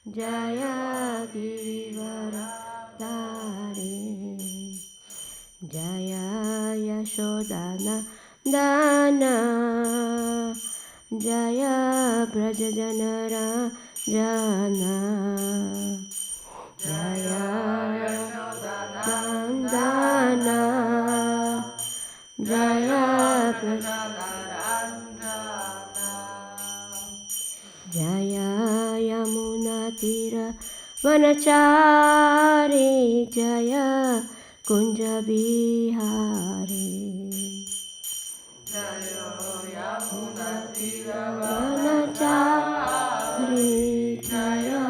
Jaya Girivaradari, Jaya Yashodana Dana, Jaya Brajajanara Jana, Jaya Yashodana, Jaya Brajajanara, Jaya Yamuna Tira Vanachari, Jaya Kunja Bihari, Jaya Yamuna Tira Vanachari, Jaya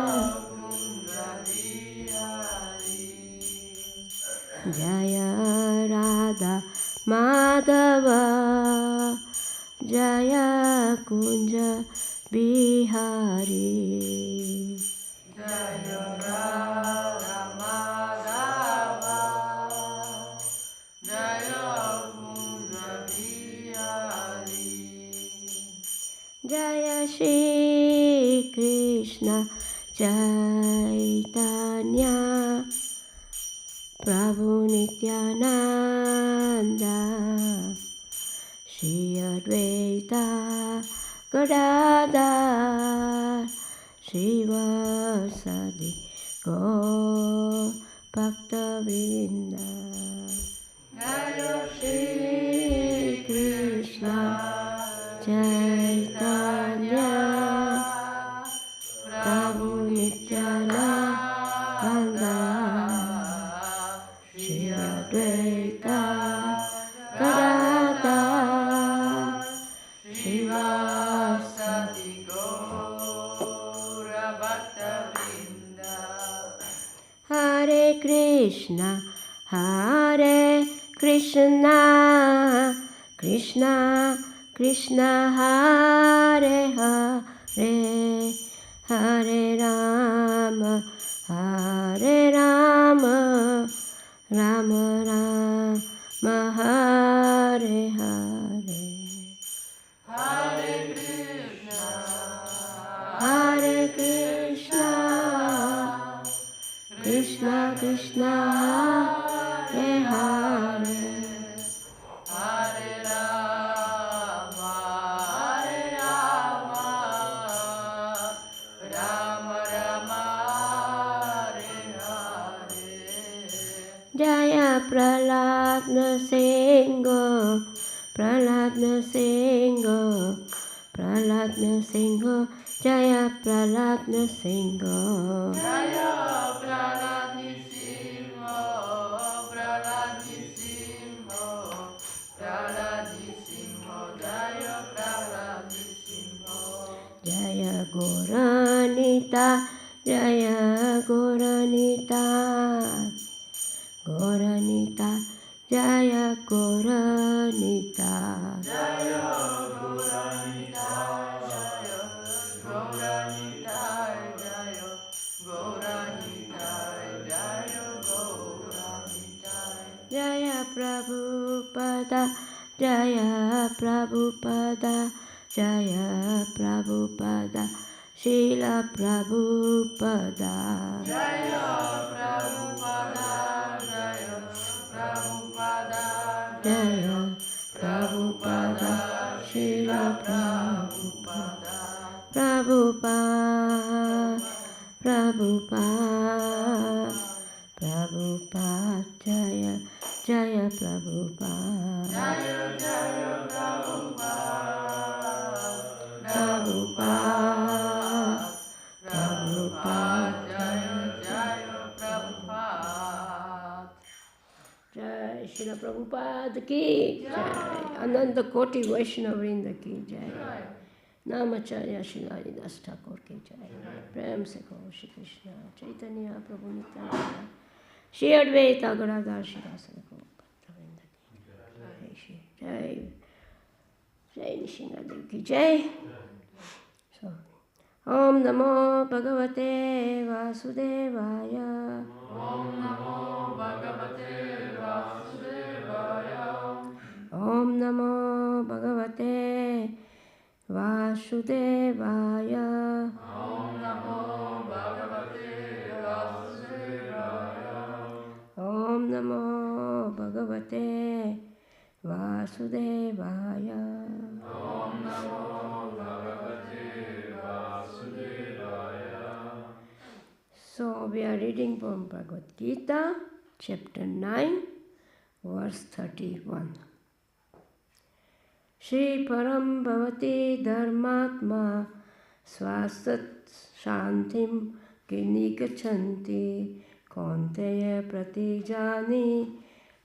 Kunja Bihari, Jaya Radha Madhava, Jaya Kunja Bihari, Jaya Radha Madhava, Jaya Kunja Bihari, Jaya Shri Krishna Chaitanya Prabhu Nityananda, Shri Advaita Gadadhar Srivasadi Gaur Bhaktavrinda. Jaya Shri Krishna Chaitanya Prabhu Nityananda, Shri Advaita Gadadhar Srivasadi Gaura Bhaktavrinda. Hare Krishna, Hare Krishna, Krishna Krishna Hare Hare, Hare Rama, Hare Rama, Rama Rama, Hare Hare. Hare Krishna, Hare Krishna, Krishna Krishna Hare Hare, Hare Rama, Hare Rama, Rama Rama, Hare Hare. Jaya Prahlad Nrsimha, Prahlad Nrsimha, Prahlad Nrsimha, Jaya Prahlad Nrsimha, Jaya Prahlad Nrsimha, Prahlad Nrsimha, Prahlad Nrsimha, Jaya Prahlad Nrsimha, Jaya Gauranita, Jaya Gauranita, Gauranita, Jaya Gauranita, Jaya Gauranita, Jaya Gauranita, Jaya Gauranita, Jaya Gauranita, Jaya Prabhupada, Jaya Prabhupada, Jaya Prabhupada, Srila Prabhupada, Jaya Prabhupada, Jaya Prabhupada, Jaya Prabhupada, Srila Prabhupada, Prabhupada, Prabhupada, Prabhupada, Jaya Jaya Prabhupada, Jaya Jaya Prabhupada, Prabhupada, Prabhupada, Jaya Jaya Prabhupada. Jai Srila Prabhupada ki Jai, Ananda Koti Vaishnavrinda ki Jai, Namacharya Srila Haridas Thakur ki Jai, Prem se kho Shri Krishna Chaitanya Prabhu Nityananda, Shri Advaita Gadadhar Srivasadi Gaur Bhaktavrinda ki Jai, Jai Nishingadev ki Jai. So, Om Namo Bhagavate Vasudevaya, Om Namo Bhagavate Vasudevaya, Om Namo Bhagavate Vasudevaya, Om Namo Bhagavate Om Namo Bhagavate Vasudevaya. Om Namo Bhagavate Vasudevaya. So we are reading from Bhagavad Gita, chapter 9, verse 31. Shri Param Bhavati Dharmatma Swasat Shantim Kinikachanti Konteya Pratijani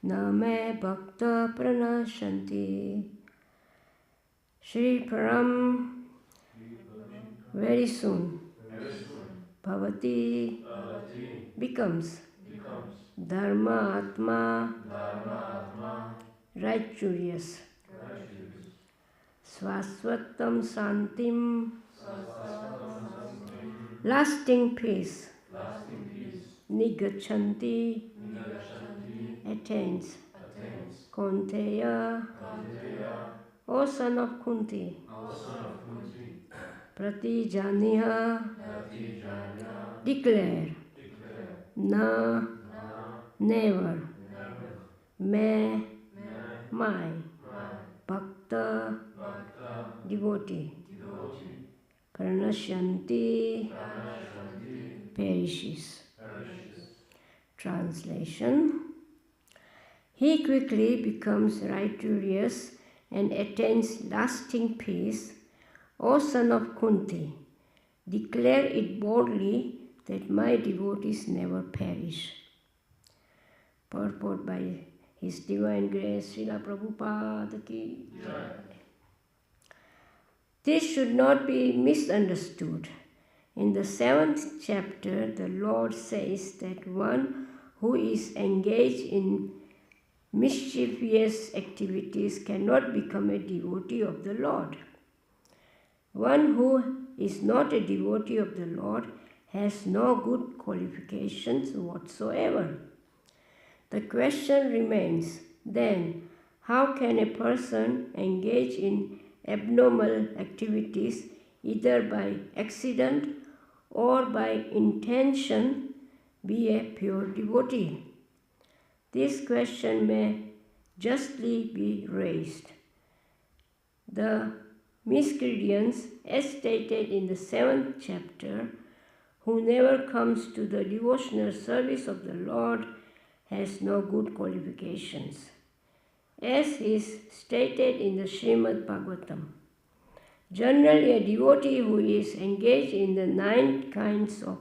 Name Bhakta Pranashanti. Shri Param, very soon, Bhavati becomes Dharma Atma, righteous. Swaswatam Santim, lasting peace. Nigachanti, attains. Konteya, O son of Kunti. Pratijaniha, declare. Na, never. Me, my. Bhakta, devotee. Pranasyanti, perishes. Translation. He quickly becomes righteous and attains lasting peace. O son of Kunti, declare it boldly that my devotees never perish. Purport by His Divine Grace, Srila Prabhupada ki Jai. This should not be misunderstood. In the 7th chapter, the Lord says that one who is engaged in mischievous activities cannot become a devotee of the Lord. One who is not a devotee of the Lord has no good qualifications whatsoever. The question remains, then, how can a person engage in abnormal activities either by accident or by intention be a pure devotee? This question may justly be raised. The miscreants, as stated in the 7th chapter, who never comes to the devotional service of the Lord has no good qualifications. As is stated in the Srimad-Bhagavatam, generally a devotee who is engaged in the 9 kinds of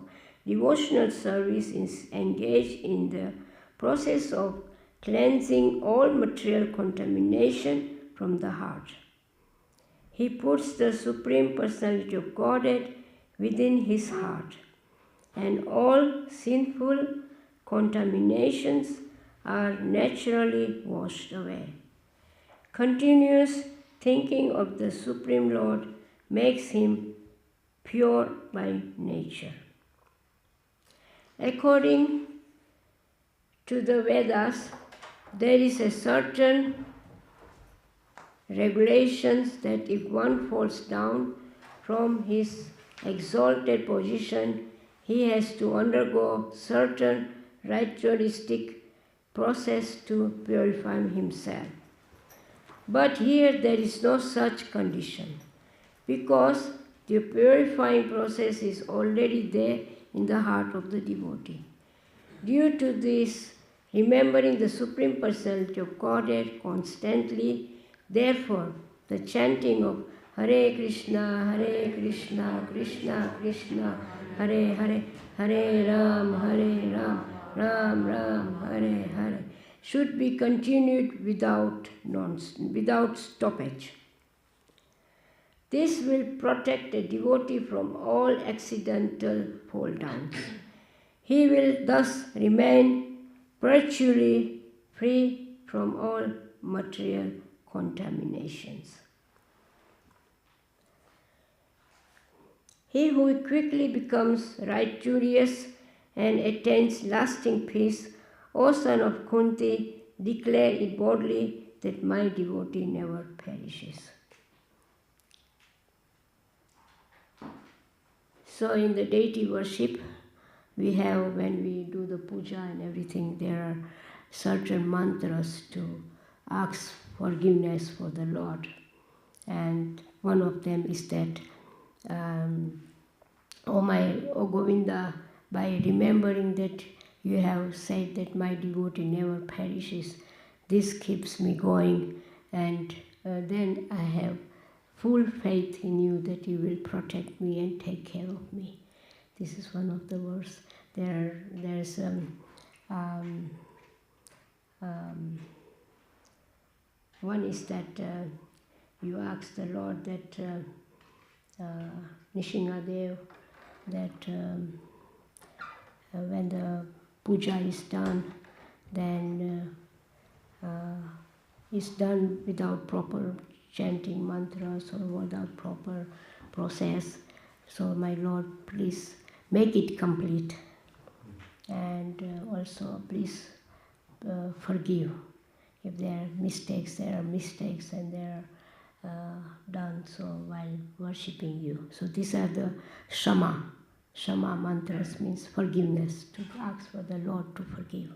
devotional service is engaged in the process of cleansing all material contamination from the heart. He puts the Supreme Personality of Godhead within his heart, and all sinful contaminations are naturally washed away. Continuous thinking of the Supreme Lord makes him pure by nature. According to the Vedas, there is a certain regulations that if one falls down from his exalted position, he has to undergo certain ritualistic process to purify himself. But here there is no such condition, because the purifying process is already there in the heart of the devotee. Due to this, remembering the Supreme Personality of Godhead constantly, therefore, the chanting of Hare Krishna, Krishna Krishna, Hare Hare, Hare Ram, Ram Ram, Hare Hare, should be continued without stoppage. This will protect a devotee from all accidental fall downs. He will thus remain perpetually free from all material contaminations. He who quickly becomes righteous and attains lasting peace, O son of Kunti, declare it boldly that my devotee never perishes. So in the deity worship, we have, when we do the puja and everything, there are certain mantras to ask forgiveness for the Lord. And one of them is that, O Govinda, by remembering that you have said that my devotee never perishes, this keeps me going, and then I have full faith in you that you will protect me and take care of me. This is one of the verses. There's one is that you ask the Lord that Nishingadev, that when the puja is done, then it's done without proper chanting mantras or without proper process. So my Lord, please make it complete. And also please forgive. If there are mistakes, and they are done so while worshipping you. So these are the Shama. Shama mantras means forgiveness, to ask for the Lord to forgive.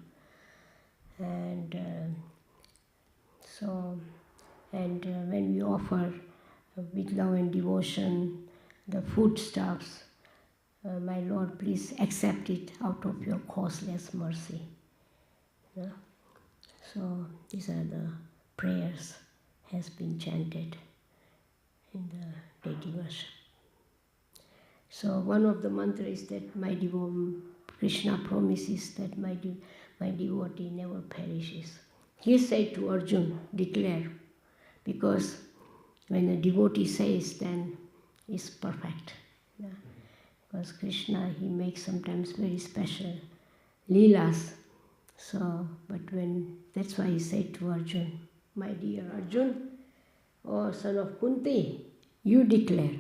And when we offer with love and devotion the foodstuffs, my Lord, please accept it out of your causeless mercy. Yeah? So these are the prayers has been chanted in the deity worship. So one of the mantras is that my Krishna promises that my devotee never perishes. He said to Arjuna, declare, because when a devotee says, then it's perfect. Yeah? Because Krishna, he makes sometimes very special leelas. So, but that's why he said to Arjuna, my dear Arjuna, O son of Kunti, you declare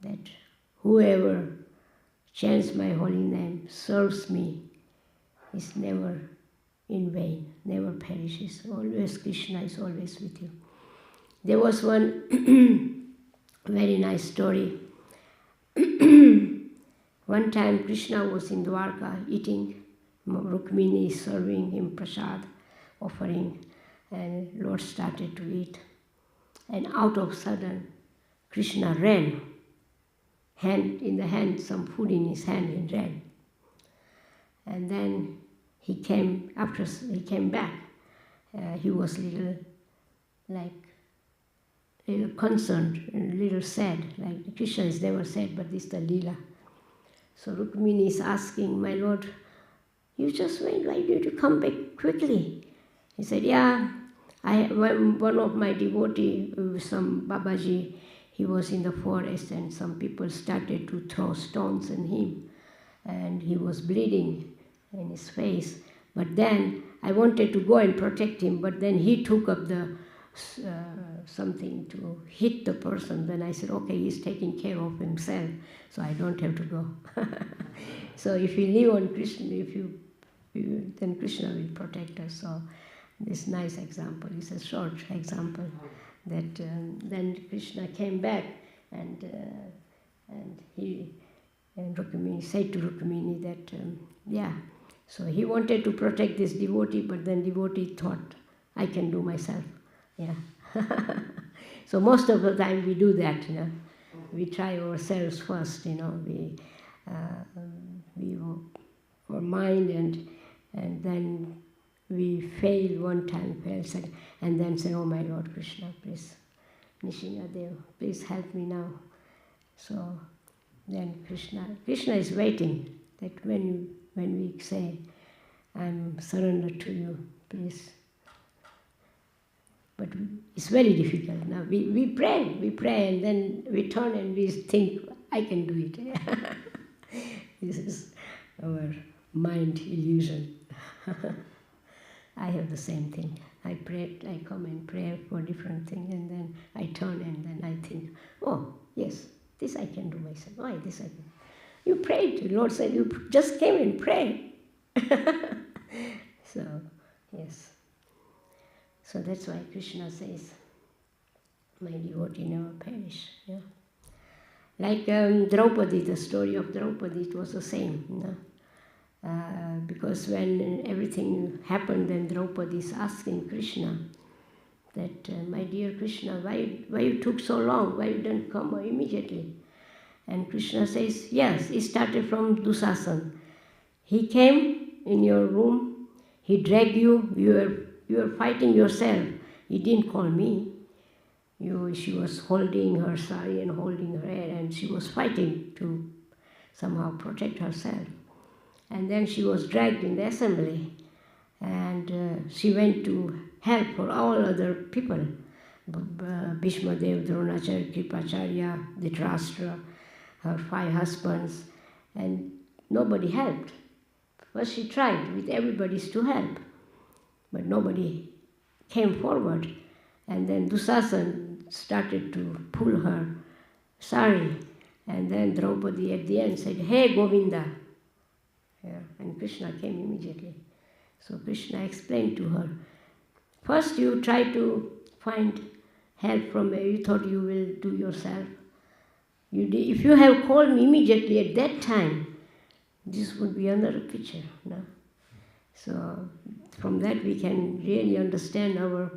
that whoever chants my holy name, serves me, is never in vain, never perishes. Always Krishna is always with you. There was one very nice story. One time Krishna was in Dwarka eating, Rukmini serving him prasad, offering, and Lord started to eat. And out of sudden, Krishna ran, hand in the hand, some food in his hand, and ran. And then he came back. He was little concerned, and little sad. Like Krishna is never sad, but this is the Leela. So Rukmini is asking, my Lord, you just went, why did you come back quickly? He said, yeah, one of my devotees, some Babaji, he was in the forest and some people started to throw stones at him and he was bleeding in his face. But then I wanted to go and protect him, but then he took up the something to hit the person. Then I said, okay, he's taking care of himself, so I don't have to go. So if you live on Krishna, then Krishna will protect us. So this nice example is a short example that then Krishna came back and Rukmini said to Rukmini that so he wanted to protect this devotee, but then devotee thought, I can do myself. Yeah. So most of the time we do that, we try ourselves first, we our mind and then we fail one time, fail second, and then say, oh my Lord Krishna, please, Nishingadev, please help me now. So then Krishna is waiting that when we say, I'm surrendered to you, please. But it's very difficult. Now we pray, and then we turn and we think, I can do it. This is our mind illusion. I have the same thing. I come and pray for different things, and then I turn and then I think, oh, yes, this I can do myself. Why this I can? You prayed. The Lord said, you just came and prayed. So, yes. So that's why Krishna says, my devotee never perish. Yeah? Like Draupadi, the story of Draupadi, it was the same. Because when everything happened, then Draupadi is asking Krishna that, my dear Krishna, why you took so long? Why you didn't come immediately? And Krishna says, yes, it started from Dusasan. He came in your room, he dragged you, you were fighting yourself. He didn't call me. She was holding her sari and holding her head, and she was fighting to somehow protect herself. And then she was dragged in the assembly, and she went to help for all other people. Bhishma Dev, Dronacharya, Kripacharya, Dhritarashtra, her 5 husbands, and nobody helped. First she tried with everybody's to help, but nobody came forward. And then Dusasan started to pull her sari, and then Draupadi at the end said, hey Govinda. Yeah, and Krishna came immediately. So Krishna explained to her, first you try to find help from where you thought you will do yourself. If you have called me immediately at that time, this would be another picture. No? So from that we can really understand our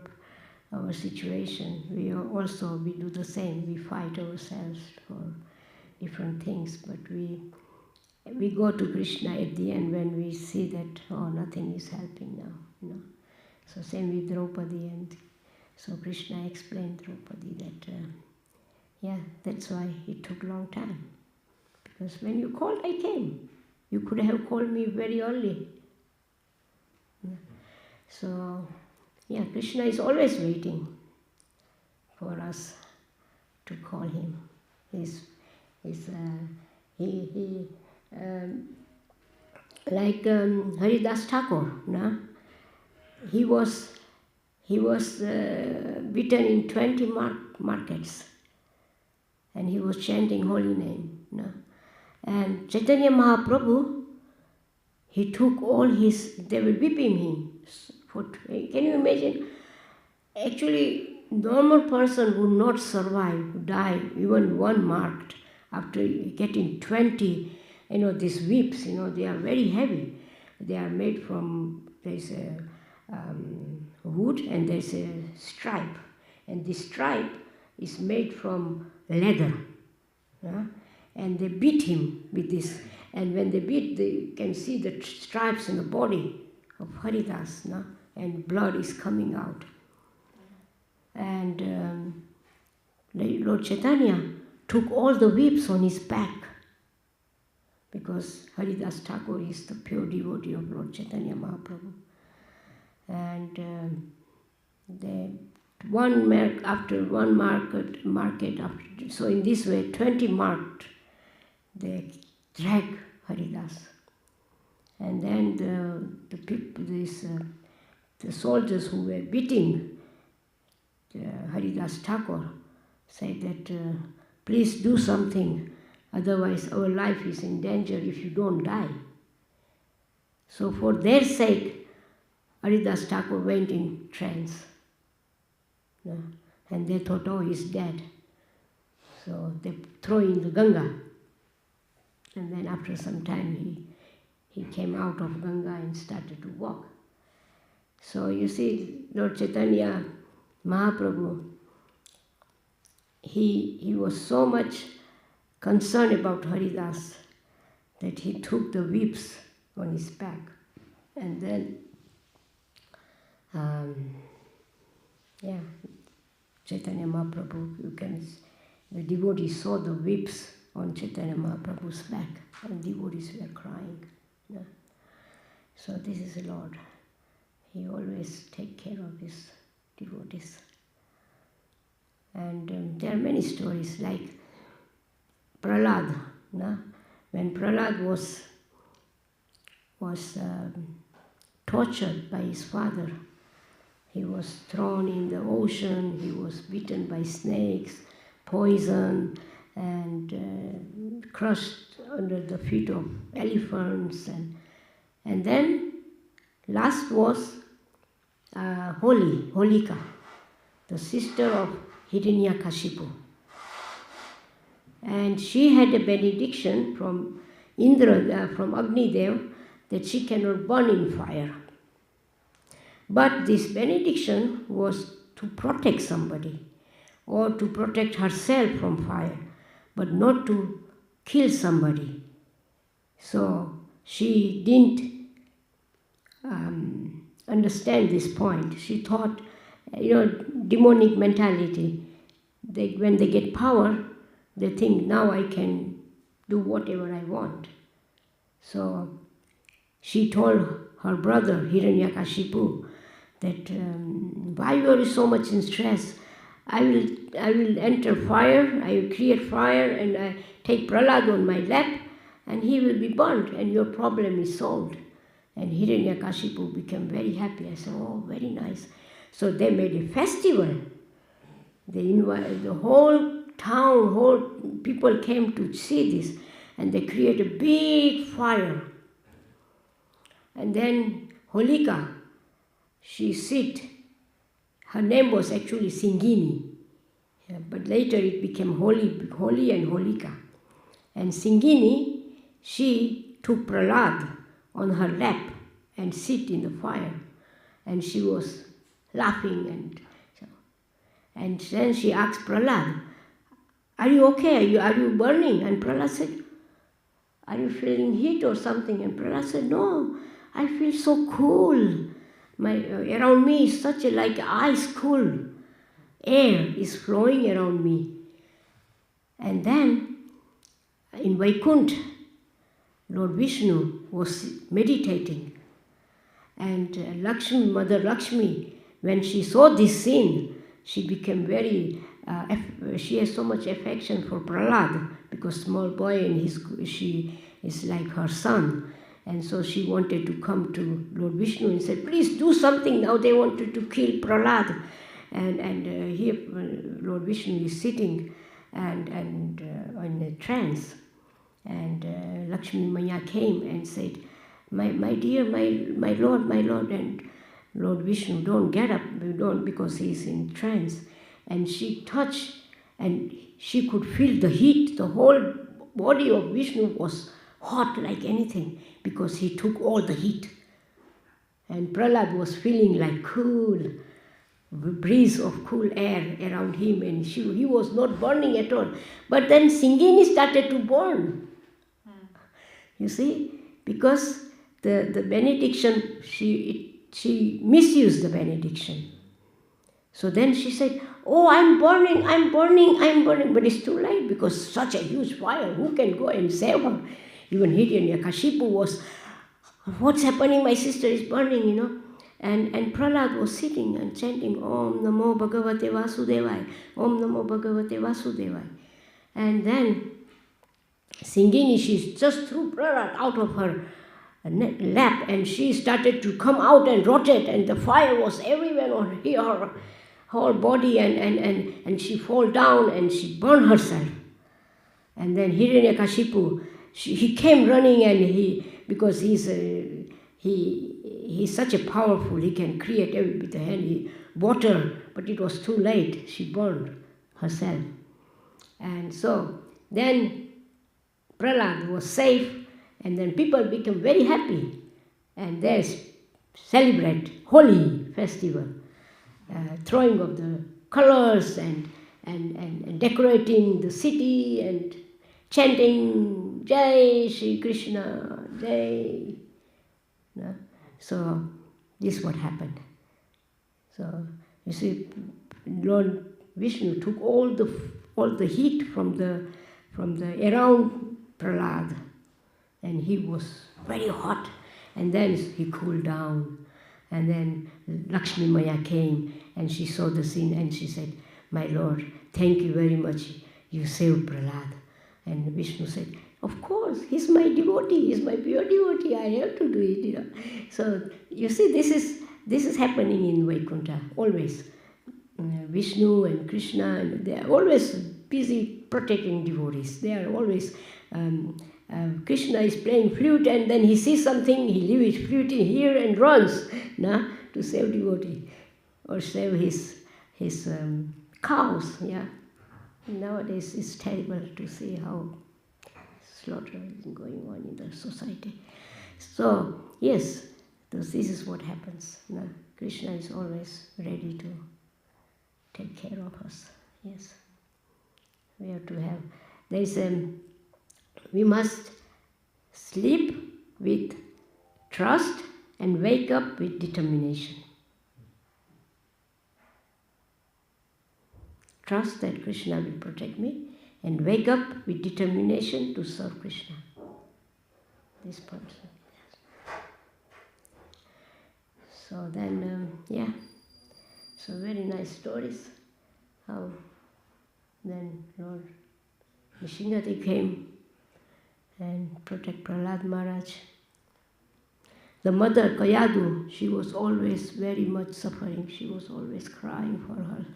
situation. We do the same. We fight ourselves for different things, but we go to Krishna at the end when we see that, oh, nothing is helping now. So same with Draupadi, and so Krishna explained Draupadi that, that's why it took a long time. Because when you called, I came. You could have called me very early. So, Krishna is always waiting for us to call him. Like Haridas Thakur, no? He was beaten in 20 markets, and he was chanting holy name. No? And Chaitanya Mahaprabhu, he took all they were whipping him. Can you imagine? Actually, normal person would not survive, die, even one marked after getting 20. These whips, they are very heavy. They are made from, there's a wood and there's a stripe. And this stripe is made from leather. And they beat him with this. And when they beat, they can see the stripes in the body of Haridas, and blood is coming out. And Lord Chaitanya took all the whips on his back, because Haridas Thakur is the pure devotee of Lord Chaitanya Mahaprabhu. And one market after, so in this way, 20 marked, they drag Haridas. And then the people, the soldiers who were beating Haridas Thakur said that, please do something, otherwise our life is in danger if you don't die. So for their sake, Haridas Thakur went in trance. And they thought, oh, he's dead. So they throw him in the Ganga. And then after some time, he came out of Ganga and started to walk. So you see, Lord Chaitanya Mahaprabhu, he was so much concerned about Haridas that he took the whips on his back. And then, Chaitanya Mahaprabhu, the devotees saw the whips on Chaitanya Mahaprabhu's back, and devotees were crying. So this is the Lord. He always takes care of his devotees. And there are many stories, like Prahlad. When Prahlad was tortured by his father, he was thrown in the ocean, he was bitten by snakes, poisoned, and crushed under the feet of elephants. And then last was Holika, the sister of Hiranyakashipu. And she had a benediction from Indra, from Agni Dev, that she cannot burn in fire. But this benediction was to protect somebody or to protect herself from fire, but not to kill somebody. So she didn't understand this point. She thought, demonic mentality. When they get power, they think, now I can do whatever I want. So she told her brother Hiranyakashipu that why you are so much in stress? I will enter fire, I will create fire, and I take Prahlad on my lap, and he will be burnt, and your problem is solved. And Hiranyakashipu became very happy. I said, oh, very nice. So they made a festival. They invited the whole town, whole people came to see this, and they created a big fire. And then Holika, her name was actually Singini, but later it became Holi and Holika. And Singini, she took Prahlad on her lap and sit in the fire, and she was laughing, and then she asked Prahlad, are you okay? Are you burning? And Prahlad said, are you feeling heat or something? And Prahlad said, no, I feel so cool. Around me is such a like ice cool air is flowing around me. And then in Vaikuntha, Lord Vishnu was meditating, and Mother Lakshmi, when she saw this scene, she became very, she has so much affection for Prahlad, because small boy and she is like her son. And so she wanted to come to Lord Vishnu and said, please do something now, they wanted to kill Prahlad. And here Lord Vishnu is sitting and in a trance. And Lakshmi Maya came and said, my dear, my Lord, and Lord Vishnu, don't get up, don't, because he's in trance. And she touched, and she could feel the heat. The whole body of Vishnu was hot like anything, because he took all the heat. And Prahlad was feeling like cool breeze of cool air around him, and he was not burning at all. But then Singini started to burn. You see, because the benediction, she misused the benediction. So then she said, oh, I'm burning. But it's too late, because such a huge fire, who can go and save her? Even Hiranyakashipu was, what's happening? My sister is burning, And Prahlad was sitting and chanting, Om Namo Bhagavate Vasudevaya, Om Namo Bhagavate Vasudevaya. And then Singini, she just threw Prahlad out of her lap, and she started to come out and rotate, and the fire was everywhere on her whole body, and she fall down and she burned herself. And then Hiranyakashipu, he came running, and because he's such a powerful, he can create with the hand, water, but it was too late, she burned herself. And so then Prahlad was safe, and then people became very happy, and they celebrate Holi festival, throwing of the colors and decorating the city and chanting Jai Shri Krishna, Jai. So this is what happened. So you see, Lord Vishnu took all the heat from the around Prahlad, and he was very hot, and then he cooled down. And then Lakshmi Maya came, and she saw the scene, and she said, my Lord, thank you very much, you saved Prahlad. And Vishnu said, of course, he's my devotee, he's my pure devotee, I have to do it, So you see, this is happening in Vaikuntha, always. Vishnu and Krishna, they are always busy protecting devotees. They are always, Krishna is playing flute, and then he sees something, he leaves his flute in here and runs to save devotee, or save his cows. Nowadays it's terrible to see how slaughter is going on in the society. So, yes, this is what happens. No? Krishna is always ready to take care of us. Yes. We have to have, we must sleep with trust and wake up with determination. Trust that Krishna will protect me and wake up with determination to serve Krishna. This person. Yes. So then, so very nice stories. How then Lord Nrsimhadev came and protect Prahlad Maharaj. The mother, Kayadu, she was always very much suffering. She was always crying for her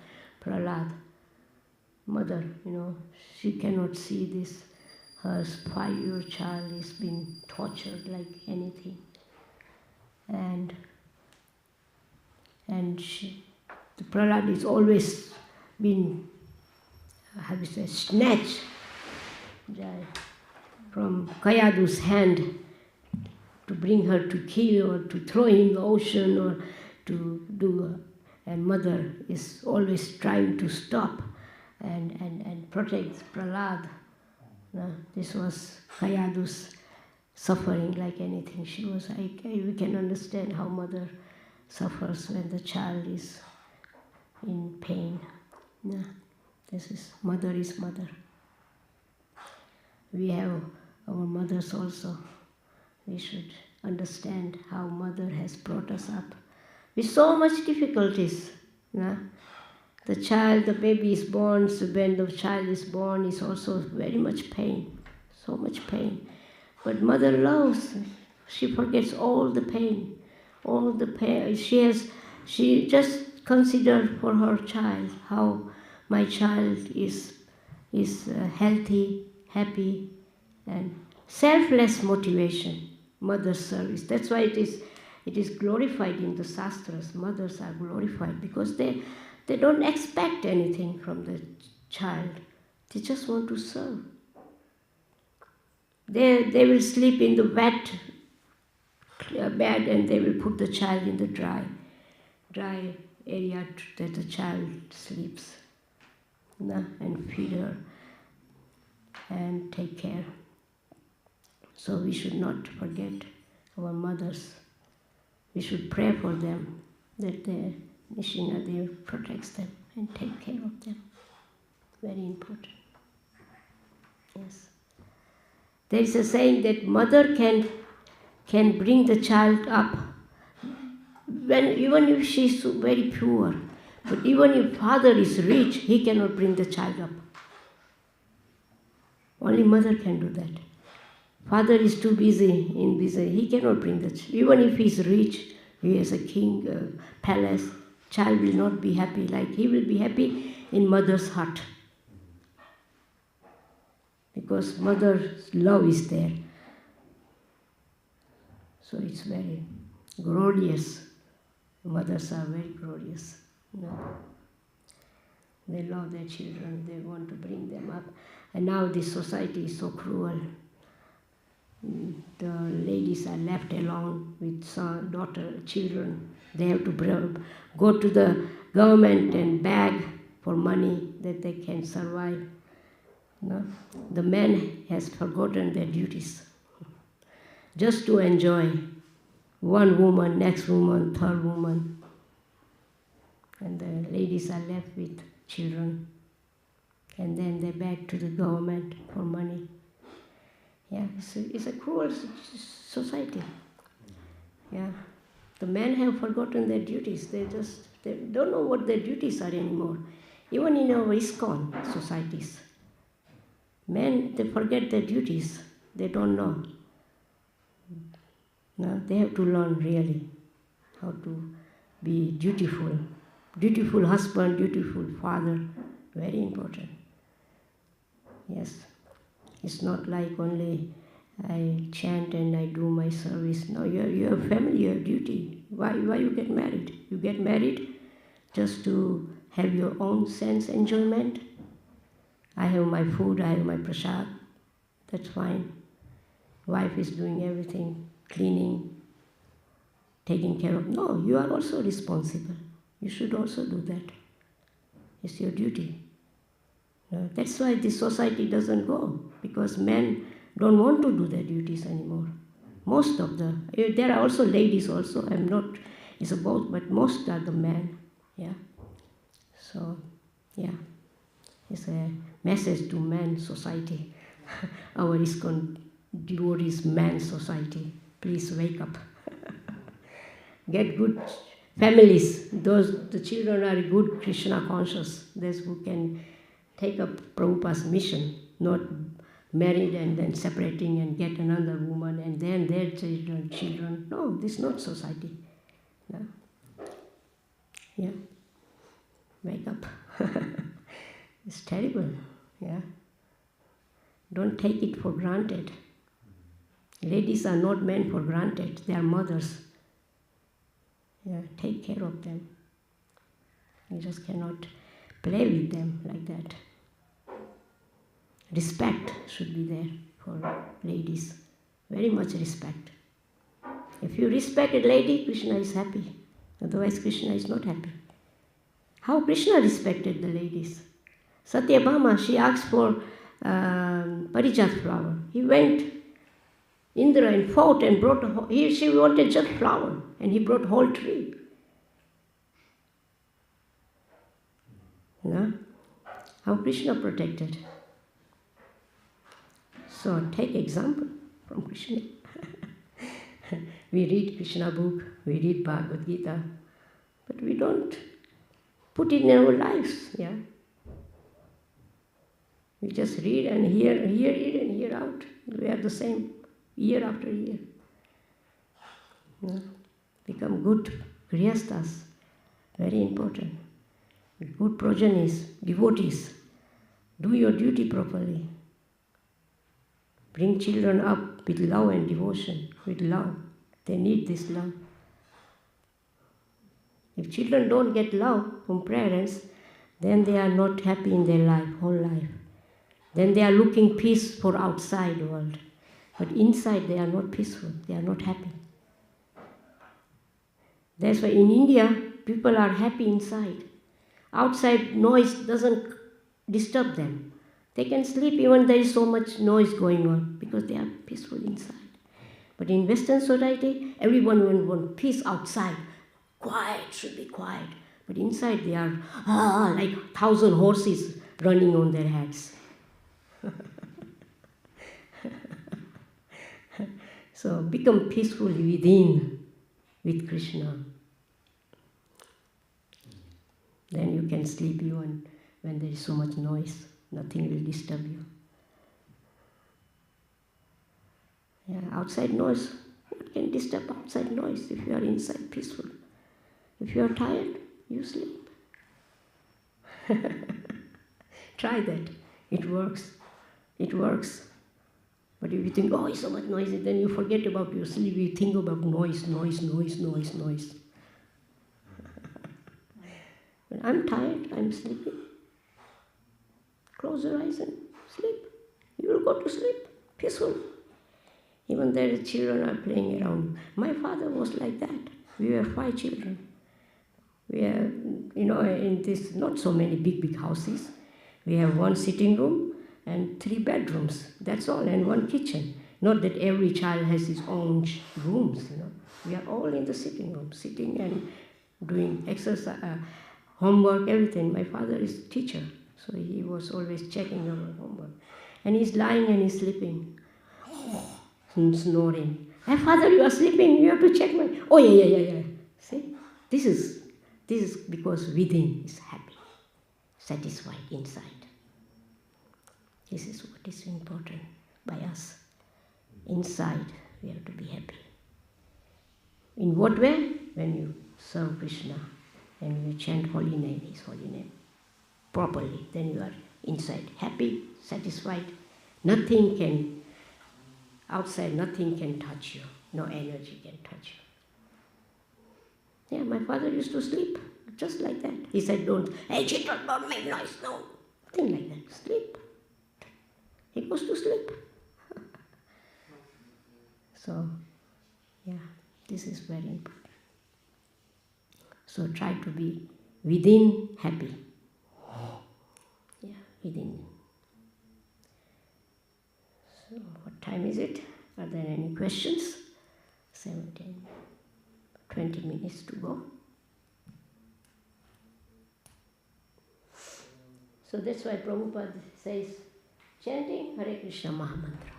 Prahlad. Mother, she cannot see this. Her 5-year-old child is being tortured like anything. And the Prahlad is always been, snatched from Kayadu's hand to bring her to kill or to throw in the ocean or to do. And mother is always trying to stop and protect Prahlad. This was Kayadu's suffering like anything. She was, we can understand how mother suffers when the child is in pain. This is mother. We have our mothers also. We should understand how mother has brought us up with so much difficulties. The baby is born, so when the child is born, is also very much pain, so much pain. But mother loves, she forgets all the pain. She just considered for her child how my child is healthy, happy, and selfless motivation, mother's service. That's why it is glorified in the Shastras. Mothers are glorified because they don't expect anything from the child. They just want to serve. They will sleep in the wet bed and they will put the child in the dry area that the child sleeps, and feed her and take care. So we should not forget our mothers. We should pray for them that Nrsimhadev protects them and take care of them. Very important. Yes. There is a saying that mother can bring the child up even if she is very poor. But even if father is rich, he cannot bring the child up. Only mother can do that. Father is too busy. He cannot bring the child. Even if he is rich, he has a king, palace, child will not be happy. Like he will be happy in mother's heart. Because mother's love is there. So it's very glorious. Mothers are very glorious. They love their children. They want to bring them up. And now this society is so cruel. The ladies are left alone with son, daughter, children. They have to go to the government and beg for money that they can survive. The man has forgotten their duties. Just to enjoy one woman, next woman, third woman. And the ladies are left with children. And then they beg to the government for money. Yeah, it's a cruel society. Yeah, the men have forgotten their duties. They don't know what their duties are anymore. Even in our ISKCON societies, men, they forget their duties. They don't know. No, they have to learn really how to be dutiful. Dutiful husband, dutiful father, very important. Yes. It's not like only I chant and I do my service. No, you have family, you have duty. Why you get married? You get married just to have your own sense enjoyment. I have my food, I have my prasad. That's fine. Wife is doing everything cleaning, taking care of. No, you are also responsible. You should also do that. It's your duty. No, that's why this society doesn't go, because men don't want to do their duties anymore. Most of there are also ladies also, I'm not, it's about, but most are the men. Yeah. So, yeah. It's a message to man society. Our ISKCON devotees man society. Please wake up. Get good families. The children are good Krishna conscious. Those who can take up Prabhupada's mission, not married and then separating and get another woman and then their children. No, this is not society. No. Yeah. Wake up. It's terrible. Yeah. Don't take it for granted. Ladies are not meant for granted. They are mothers. Yeah, take care of them. You just cannot play with them like that. Respect should be there for ladies. Very much respect. If you respect a lady, Krishna is happy. Otherwise, Krishna is not happy. How Krishna respected the ladies. Satyabhama, she asked for parijat flower. He went, Indra, and fought and brought she wanted just flower, and he brought whole tree. You know? How Krishna protected. So take example from Krishna. We read Krishna book, we read Bhagavad Gita, but we don't put it in our lives. Yeah. We just read and hear it and hear out. We are the same year after year. Yeah. Become good grihasthas, very important. Good projanis, devotees. Do your duty properly. Bring children up with love and devotion, with love. They need this love. If children don't get love from parents, then they are not happy in their life, whole life. Then they are looking peace for outside world. But inside they are not peaceful, they are not happy. That's why in India, people are happy inside. Outside noise doesn't disturb them. They can sleep even there is so much noise going on because they are peaceful inside. But in Western society, everyone wants peace outside. Quiet, should be quiet. But inside they are like 1,000 horses running on their heads. So become peaceful within with Krishna. Then you can sleep even when there is so much noise. Nothing will disturb you. Yeah, outside noise, what can disturb outside noise if you are inside peaceful? If you are tired, you sleep. Try that. It works. It works. But if you think, oh, it's so much noisy, then you forget about your sleep. You think about noise. When I'm tired, I'm sleeping. Close your eyes and sleep. You will go to sleep, peaceful. Even there the children are playing around. My father was like that. We were 5 children. We are, in this, not so many big houses. We have 1 sitting room and 3 bedrooms. That's all, and 1 kitchen. Not that every child has his own rooms, We are all in the sitting room, sitting and doing exercise, homework, everything. My father is a teacher, so he was always checking our homework. And he's lying and he's sleeping, snoring. Hey, father, you are sleeping, you have to check my... Oh, yeah. See, this is because within is happy, satisfied inside. This is what is important by us. Inside, we have to be happy. In what way? When you serve Krishna and you chant holy name, his holy name, properly, then you are inside happy, satisfied. Outside nothing can touch you. No energy can touch you. Yeah, my father used to sleep just like that. He said, hey, children, don't make noise. No, nothing like that. Sleep. He goes to sleep. So, Yeah, this is very important. So try to be within happy. Yeah, within. So what time is it? Are there any questions? 17, 20 minutes to go. So that's why Prabhupada says, chanting Hare Krishna Mahamantra.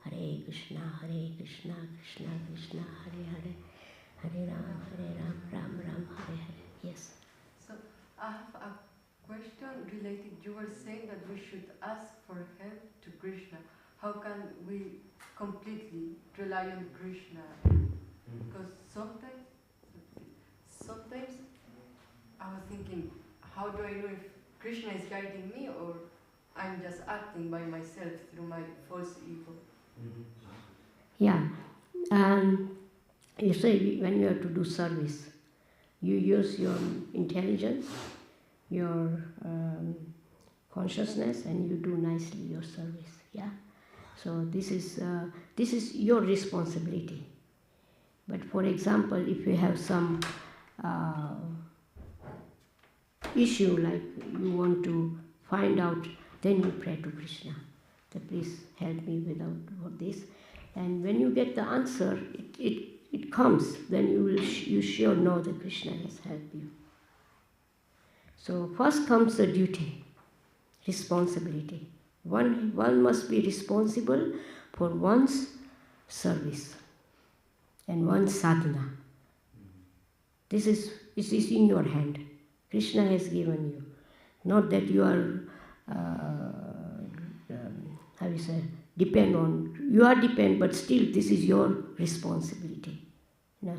Hare Krishna, Krishna Krishna, Hare Hare, Hare Ram, Ram Ram, Hare Hare. Yes. So I have a question related. You were saying that we should ask for help to Krishna. How can we completely rely on Krishna? Because sometimes I was thinking, how do I know if Krishna is guiding me or I'm just acting by myself through my false ego? Yeah. You say when you have to do service, you use your intelligence, your consciousness, and you do nicely your service. Yeah. So this is your responsibility. But for example, if you have some issue like you want to find out, then you pray to Krishna. That please help me without this. And when you get the answer, it comes. Then you sure know that Krishna has helped you. So first comes the duty, responsibility. One must be responsible for one's service and one's sadhana. It is in your hand. Krishna has given you. Not that you are, depend on. You are dependent, but still this is your responsibility.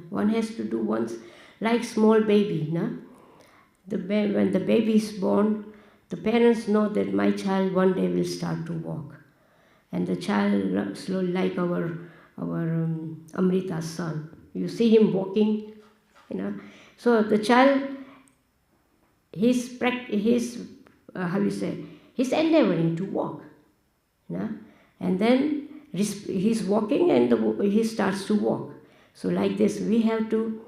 One has to do once, like small baby. When the baby is born, the parents know that my child one day will start to walk. And the child, slowly, like our Amrita's son, you see him walking, So the child, he's endeavoring to walk, and then he's walking and he starts to walk. So like this, we have to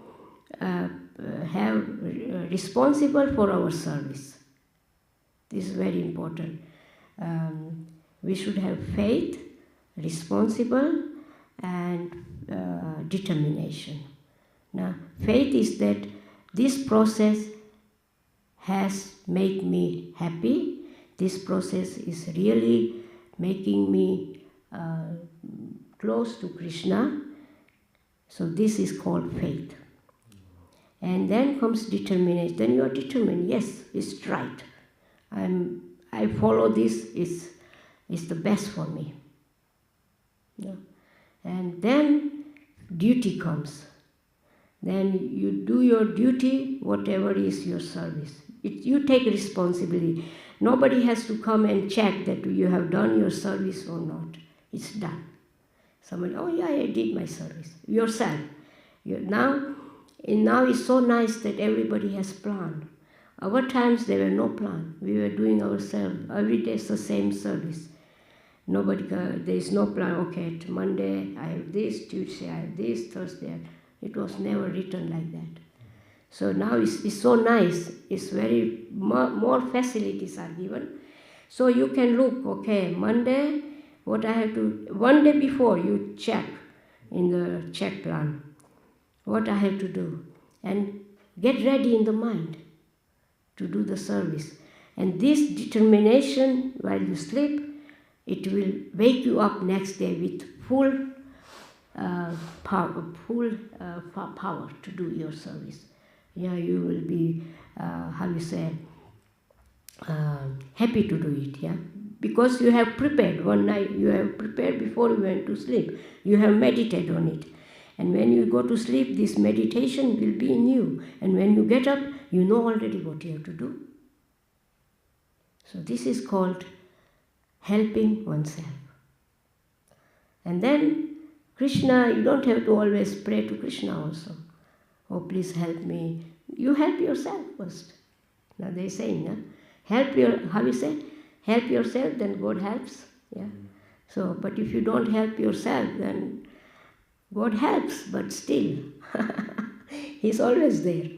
have responsible for our service. This is very important. We should have faith, responsible, and determination. Now, faith is that this process has made me happy. This process is really making me close to Krishna. So this is called faith. And then comes determination. Then you are determined. Yes, it's right. I follow this. It's the best for me. And then duty comes. Then you do your duty, whatever is your service. You take responsibility. Nobody has to come and check that you have done your service or not. It's done. Somebody, oh yeah, I did my service. Yourself. Now it's so nice that everybody has planned. Our times there were no plan. We were doing ourselves. Every day it's the same service. There is no plan. Okay, Monday I have this, Tuesday I have this, Thursday. It was never written like that. So now it's so nice. It's very more facilities are given. So you can look. Okay, Monday. What I have to. One day before you check in the check plan. What I have to do, and get ready in the mind to do the service. And this determination, while you sleep, it will wake you up next day with full power to do your service. Yeah, you will be, happy to do it, yeah? Because you have prepared one night, you have prepared before you went to sleep. You have meditated on it. And when you go to sleep, this meditation will be in you. And when you get up, you know already what you have to do. So this is called helping oneself. And then Krishna, you don't have to always pray to Krishna also. Oh, please help me. You help yourself first. Now they're saying, help yourself, then God helps. Yeah. So, but if you don't help yourself, then God helps, but still, He's always there.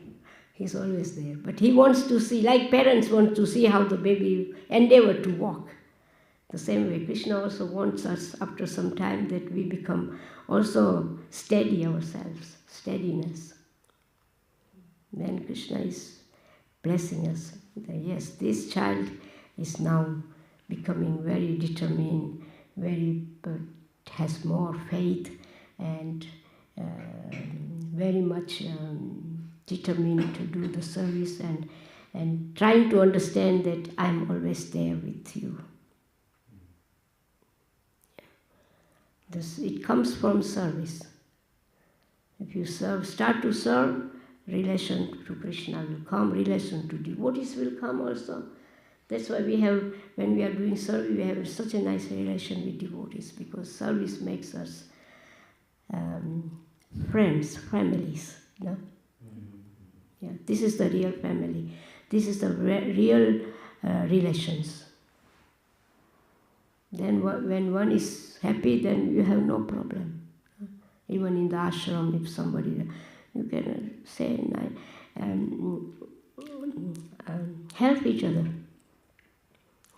He's always there. But He wants to see, like parents want to see how the baby endeavor to walk. The same way, Krishna also wants us after some time that we become also steady ourselves, steadiness. Then Krishna is blessing us. That yes, this child is now becoming very determined, has more faith and very much determined to do the service and trying to understand that I'm always there with you. It comes from service. If you start to serve, relation to Krishna will come, relation to devotees will come also. That's why when we are doing service, we have such a nice relation with devotees, because service makes us friends, families. You know? Yeah, this is the real family. This is the real relations. Then when one is happy, then you have no problem. Even in the ashram, if somebody, you can say, help each other.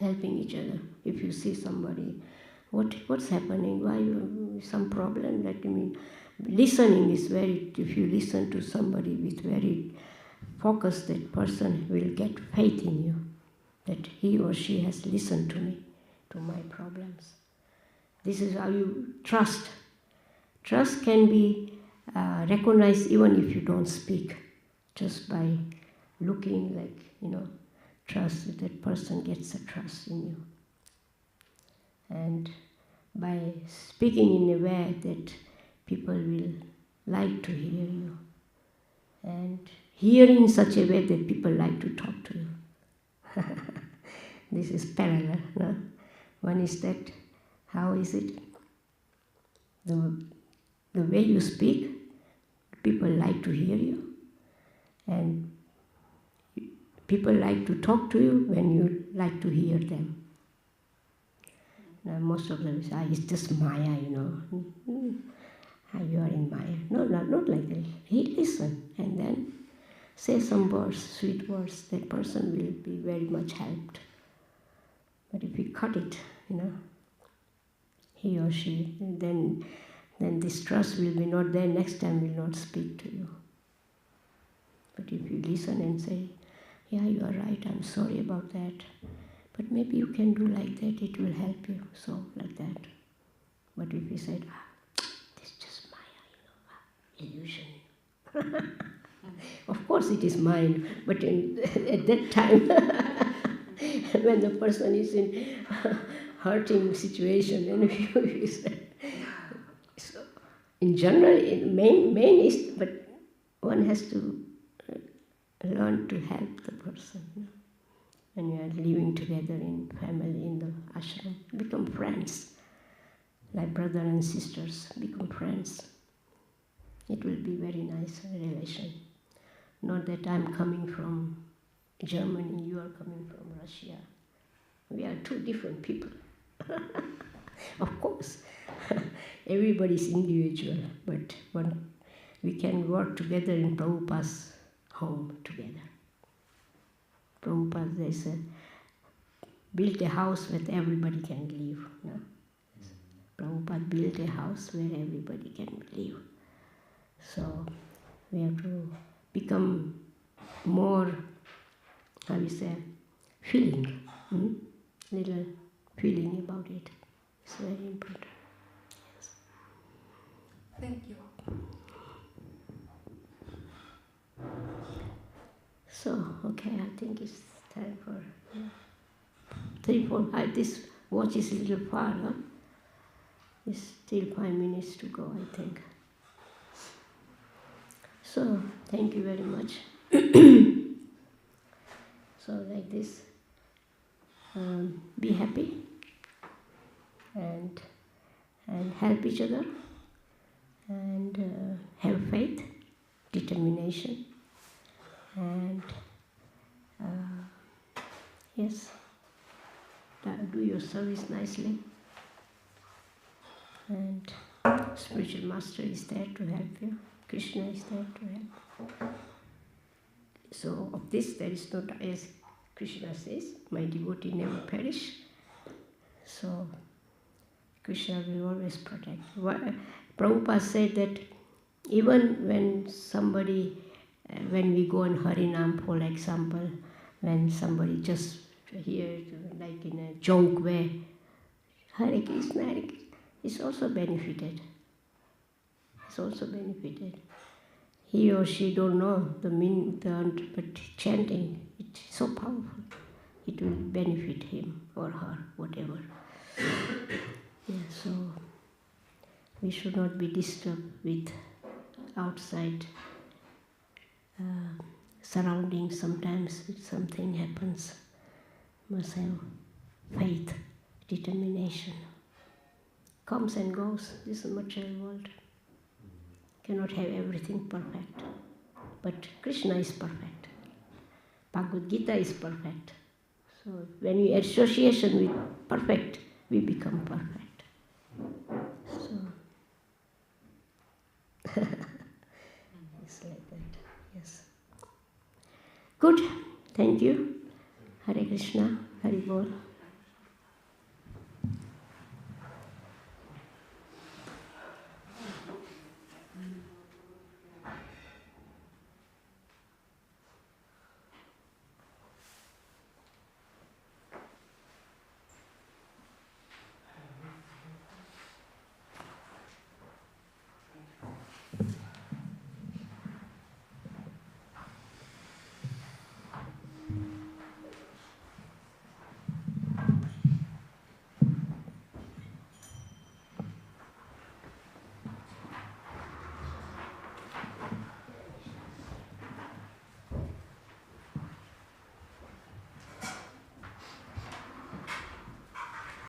Helping each other. If you see somebody, what's happening? Why some problem? Listening is if you listen to somebody with very focus, that person will get faith in you, that he or she has listened to me, to my problems. This is how you trust. Trust can be recognized even if you don't speak, just by looking trust, that person gets a trust in you. And by speaking in a way that people will like to hear you, and hear in such a way that people like to talk to you. This is parallel. No? One is that, how is it? The way you speak, people like to hear you, and people like to talk to you when you like to hear them. Now, most of them say, it's just Maya, you are in Maya. No, not like that. He listen and then say some words, sweet words. That person will be very much helped. But if you cut it, he or she, then this trust will be not there. Next time will not speak to you. But if you listen and say, yeah, you are right, I'm sorry about that, but maybe you can do like that, it will help you, so like that. But if you said, this is just Maya, illusion. Of course it is mine, but at that time, when the person is in hurting situation, and if you say, so in general, main is, but one has to learn to help the person. When you are living together in family, in the ashram, become friends, like brother and sisters, become friends. It will be very nice relation. Not that I'm coming from Germany, you are coming from Russia. We are two different people. Of course, everybody is individual, but we can work together in Prabhupada's home together. Prabhupada built a house where everybody can live. No? Prabhupada built a house where everybody can live. So we have to become more, feeling, little feeling about it. It's very important. Yes. Thank you. So, okay, I think it's time for 3, 4, 5. This watch is a little far, huh? It's still 5 minutes to go, I think. So, thank you very much. So, like this, be happy and help each other and have faith, determination. And yes, do your service nicely and Spiritual master is there to help you. Krishna is there to help. So of this there is no, as Krishna says, my devotee never perish. So Krishna will always protect. Prabhupada said that even when somebody, when we go on Harinam, for example, when somebody just here, like in a joke way, Hare Krishna, Hare Krishna, is also benefited. It's also benefited. He or she don't know the meaning, but chanting, it's so powerful. It will benefit him or her, whatever. Yeah, so we should not be disturbed with outside surroundings. Sometimes if something happens, must have faith, determination. Comes and goes. This is a material world. Cannot have everything perfect. But Krishna is perfect. Bhagavad Gita is perfect. So when we association with perfect, we become perfect. So it's like that. Yes. Good. Thank you. Hare Krishna. Hari Bol.